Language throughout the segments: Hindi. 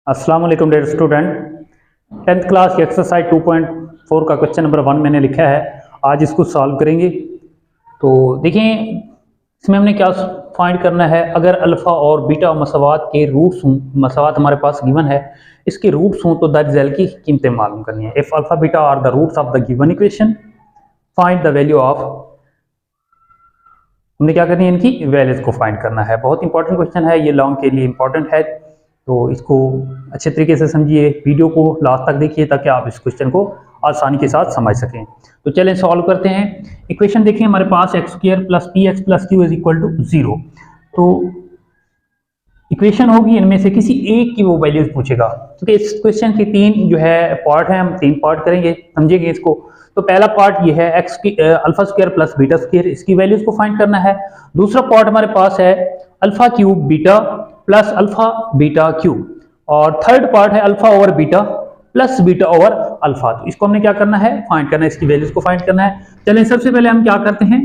अस्सलाम वालेकुम डियर स्टूडेंट। 10th क्लास की एक्सरसाइज 2.4 का क्वेश्चन नंबर 1 मैंने लिखा है। आज इसको सॉल्व करेंगे। तो देखिए इसमें हमने क्या फाइंड करना है। अगर अल्फ़ा और बीटा मसावात के रूट्स हों, मसावात हमारे पास गिवन है, इसके रूट्स हों तो दैट जेल की कीमतें मालूम करनी है। If alpha beta are the roots of the given equation find the value of, हमने क्या करनी है, इनकी वैल्यूज को फाइंड करना है। बहुत इंपॉर्टेंट क्वेश्चन है ये, लॉन्ग के लिए इंपॉर्टेंट है। तो इसको अच्छे तरीके से समझिए, वीडियो को लास्ट तक देखिए ताकि आप इस क्वेश्चन को आसानी के साथ समझ सकें। तो चलें सॉल्व करते हैं। इक्वेशन देखिए हमारे पास x square plus p x plus q is equal to 0। तो इक्वेशन होगी, इनमें से किसी एक की वो वैल्यूज पूछेगा, क्योंकि इस क्वेश्चन के तीन जो है पार्ट है, हम तीन पार्ट करेंगे, समझेंगे इसको। तो पहला पार्ट ये है एक्स की alpha square plus beta square, इसकी वैल्यूज को फाइंड करना है। दूसरा पार्ट हमारे पास है alpha cube beta plus alpha beta cube, और थर्ड पार्ट है alpha over beta plus beta over alpha. तो इसको हमने क्या करना है, फाइंड करना है, इसकी वैल्यूज को फाइंड करना है। चलें सबसे पहले हम क्या करते हैं,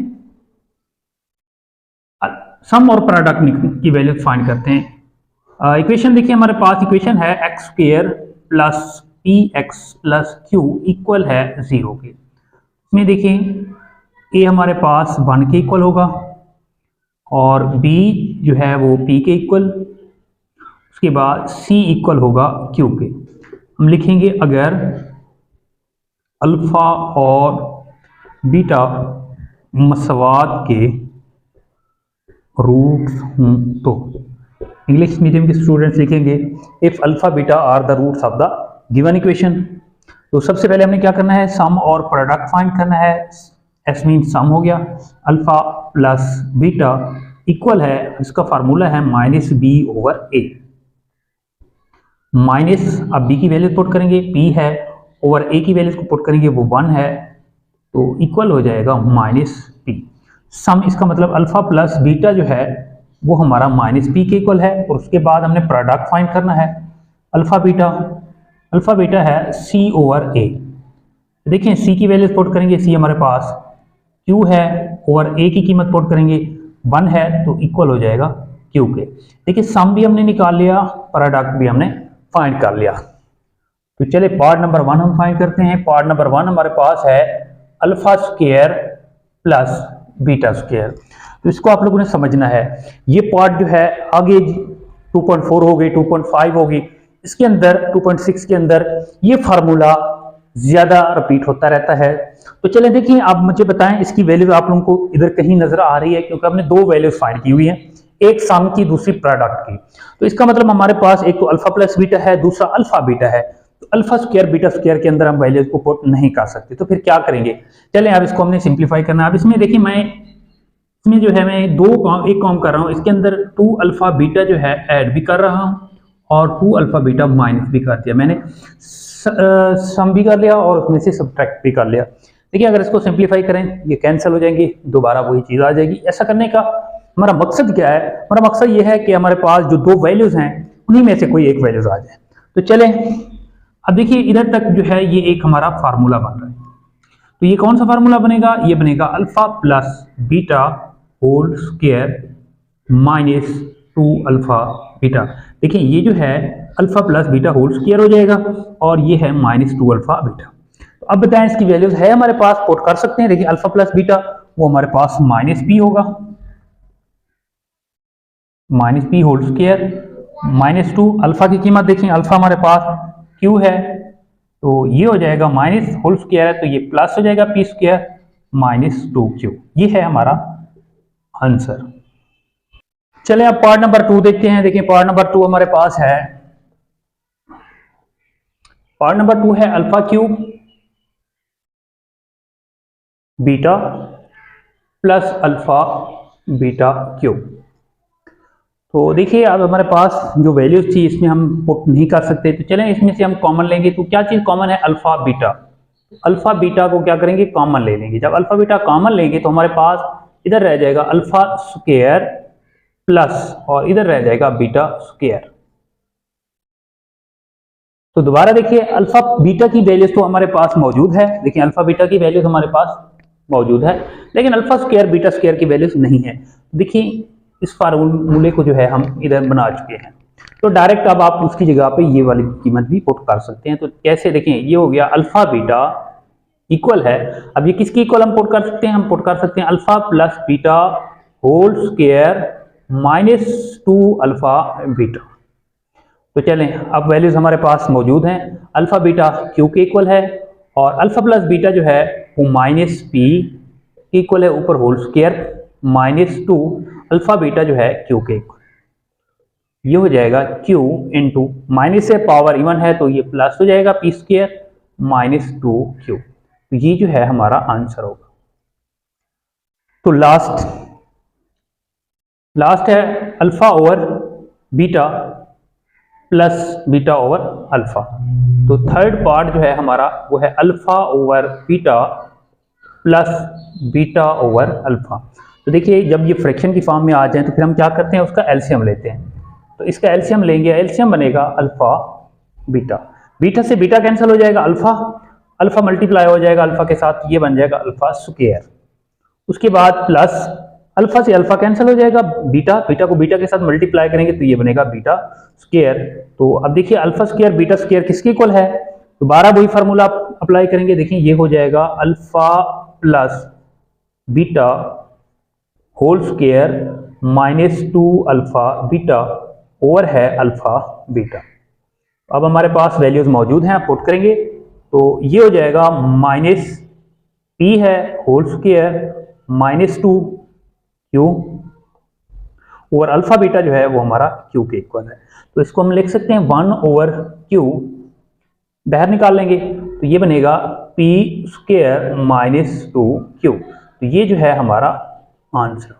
सम और प्रोडक्ट की वैल्यूज फाइंड करते हैं। इक्वेशन देखिए हमारे पास इक्वेशन है x square plus p x plus Q equal है 0 के। इसमें देखिए ए हमारे पास 1 के इक्वल होगा और बी जो है वो पी के इक्वल, उसके बाद सी इक्वल होगा क्यू के। हम लिखेंगे अगर अल्फा और बीटा मसवात के रूट्स हों तो, इंग्लिश मीडियम के स्टूडेंट्स लिखेंगे if alpha beta are the roots of the given equation. तो सबसे पहले हमने क्या करना है, सम और प्रोडक्ट फाइंड करना है। एस मीन सम हो गया, अल्फा प्लस बीटा इक्वल है, इसका फार्मूला है माइनस बी ओवर ए। माइनस, अब बी की वैल्यू पुट करेंगे, पी है, ओवर ए की वैल्यू को पुट करेंगे, वो 1 है, तो इक्वल हो जाएगा माइनस पी। सम, इसका मतलब अल्फा प्लस बीटा जो है वो हमारा माइनस पी के इक्वल है। और उसके बाद हमने प्रोडक्ट फाइंड करना है। अल्फा बीटा है सी ओवर ए। देखिए सी की वैल्यू पुट करेंगे, सी हमारे पास क्यू है, ओवर ए की कीमत पुट करेंगे 1 है, तो इक्वल हो जाएगा क्यू के। देखिए सम भी हमने निकाल लिया, प्रोडक्ट भी हमने फाइंड कर लिया। तो चले पार्ट नंबर 1 हम फाइंड करते हैं। पार्ट नंबर 1 हमारे पास है alpha square plus beta square. तो इसको आप लोगों ने समझना है। ये पार्ट जो है आगे 2.4 हो गई, 2.5 होगी, इसके अंदर 2.6 के अंदर ये फार्मूला ज्यादा रिपीट होता रहता है। तो चलें देखिए, आप मुझे बताएं इसकी वैल्यू आप लोगों को इधर कहीं नजर आ रही है, क्योंकि हमने दो वैल्यूज फाइंड की हुई है, एक सम की दूसरी प्रोडक्ट की। तो इसका मतलब हमारे पास एक तो अल्फा प्लस बीटा है, दूसरा अल्फा बीटा है। तो अल्फा स्क्वायर बीटा स्क्वायर के अंदर हम वैल्यूज को पुट नहीं कर सकते, तो फिर क्या करेंगे। चलें अब इसको हमने सिंप्लीफाई करना है। अब इसमें देखिए इसमें जो है मैं एक काम कर रहा हूँ, इसके अंदर 2 अल्फा बीटा जो है ऐड भी कर रहा हूँ और 2 अल्फा बीटा माइनस भी कर दिया मैंने, सम भी कर लिया और उसमें से सब्ट्रैक्ट भी कर लिया। देखिए अगर इसको सिंप्लीफाई करें ये कैंसिल हो जाएंगे, दोबारा वही चीज़ आ जाएगी। ऐसा करने का हमारा मकसद क्या है, हमारा मकसद ये है कि हमारे पास जो दो वैल्यूज हैं उन्हीं में से कोई एक वैल्यूज आ जाए। तो चलें अब देखिए इधर तक जो है ये एक हमारा फार्मूला बन रहा है। तो ये कौन सा फार्मूला बनेगा, ये बनेगा alpha plus beta whole square minus 2 alpha beta. देखिए ये जो है alpha plus beta whole square हो जाएगा और ये है माइनस 2 अल्फा बीटा। तो अब बताएं इसकी वैल्यूज है हमारे पास, पुट कर सकते हैं। देखिए अल्फा प्लस बीटा वो हमारे पास माइनस पी होगा, minus P whole square minus 2 alpha की कीमत देखिए, अल्फा हमारे पास क्यू है, तो ये हो जाएगा माइनस होल स्क्वायर है, तो ये प्लस हो जाएगा पी स्क्वायर माइनस 2 क्यू। ये है हमारा आंसर। चले अब पार्ट नंबर 2 देखते हैं। देखिए पार्ट नंबर 2 हमारे पास है, पार्ट नंबर 2 है alpha cube beta plus alpha beta cube. तो देखिए अब हमारे पास जो वैल्यूज थी इसमें हम पुट नहीं कर सकते, तो चलें इसमें से हम कॉमन लेंगे। तो क्या चीज कॉमन है, अल्फा बीटा। अल्फा बीटा को क्या करेंगे, कॉमन ले लेंगे। जब अल्फा बीटा कॉमन लेंगे तो हमारे पास इधर रह जाएगा अल्फा स्क्वायर प्लस और इधर रह जाएगा बीटा स्क्वायर। तो दोबारा देखिए अल्फा बीटा की वैल्यूज तो हमारे पास मौजूद है, देखिए अल्फा बीटा की वैल्यूज हमारे पास मौजूद है, लेकिन अल्फा स्क्वायर बीटा स्क्वायर की वैल्यूज नहीं है। देखिए इस फार्मूले को जो है हम इधर बना चुके हैं। तो डायरेक्ट अब आप उसकी जगह पे ये वाली कीमत भी पुट कर सकते हैं। तो कैसे देखें, ये हो गया अल्फा बीटा इक्वल है, अब ये किसकी इक्वल हम पुट कर सकते हैं, हम पुट कर सकते हैं alpha plus beta whole square -2 alpha beta. तो चलें, अब वैल्यूज हमारे पास मौजूद हैं, अल्फा बीटा क्यू के इक्वल है और अल्फा प्लस बीटा जो है वो -p इक्वल है ऊपर होल स्क्वायर -2 अल्फा बीटा जो है क्यू के इक्वल। ये हो जाएगा q इंटू माइनस से पावर इवन है तो ये प्लस हो जाएगा p स्क्वायर -2q। तो ये जो है हमारा आंसर होगा। तो लास्ट है alpha over beta plus beta over alpha. तो थर्ड पार्ट जो है हमारा वो है alpha over beta plus beta over alpha. तो देखिए, जब ये फ्रैक्शन की फॉर्म में आ जाए तो फिर हम क्या करते हैं, उसका एलसीएम लेते हैं। तो इसका एलसीएम लेंगे, एलसीएम बनेगा अल्फा बीटा, बीटा से बीटा कैंसिल हो जाएगा, अल्फा मल्टीप्लाई हो जाएगा अल्फा के साथ, ये बन जाएगा अल्फा स्क्वायर। उसके बाद प्लस अल्फा से अल्फा कैंसिल हो जाएगा, बीटा को बीटा के साथ मल्टीप्लाई करेंगे तो ये बनेगा बीटा स्क्वायर। तो अब देखिए अल्फा स्क्वायर बीटा स्क्वायर किसके इक्वल है, दोबारा वही फार्मूला अप्लाई करेंगे। देखिए ये हो जाएगा alpha plus beta whole square -2 alpha beta over है अल्फा बीटा। अब हमारे पास वैल्यूज मौजूद हैं, आप पुट करेंगे तो ये हो जाएगा -p है होल स्क्वायर -2q और अल्फा बीटा जो है वो हमारा q के इक्वल है। तो इसको हम लिख सकते हैं 1/q, बाहर निकाल लेंगे तो ये बनेगा p² -2q। तो ये जो है हमारा आंसर।